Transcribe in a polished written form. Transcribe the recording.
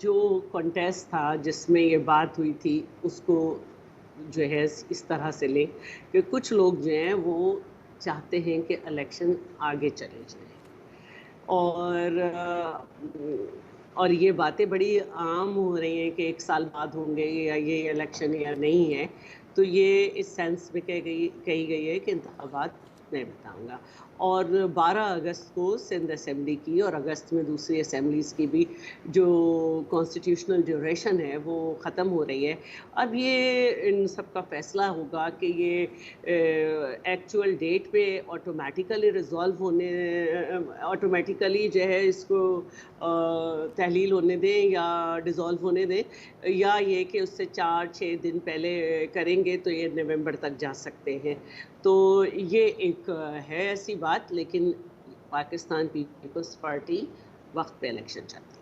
جو کانٹیسٹ تھا جس میں یہ بات ہوئی تھی اس کو جو ہے اس طرح سے لیں کہ کچھ لوگ جو ہیں وہ چاہتے ہیں کہ الیکشن آگے چلے جائیں، اور اور یہ باتیں بڑی عام ہو رہی ہیں کہ 1 سال بعد ہوں گے یا یہ الیکشن یا نہیں ہے. تو یہ اس سینس میں کہی گئی ہے کہ انتخابات میں بتاؤں گا. اور 12 اگست کو سندھ اسمبلی کی اور اگست میں دوسری اسمبلیز کی بھی جو کانسٹیٹیوشنل ڈیوریشن ہے وہ ختم ہو رہی ہے. اب یہ ان سب کا فیصلہ ہوگا کہ یہ ایکچوئل ڈیٹ پہ آٹومیٹیکلی ریزالو ہونے، آٹومیٹیکلی جو ہے اس کو تحلیل ہونے دیں یا ڈیزالو ہونے دیں، یا یہ کہ اس سے 4-6 دن پہلے کریں گے تو یہ نومبر تک جا سکتے ہیں. تو یہ ایک ہے ایسی بات، لیکن پاکستان پیپلز پارٹی وقت پہ الیکشن چاہتی ہے.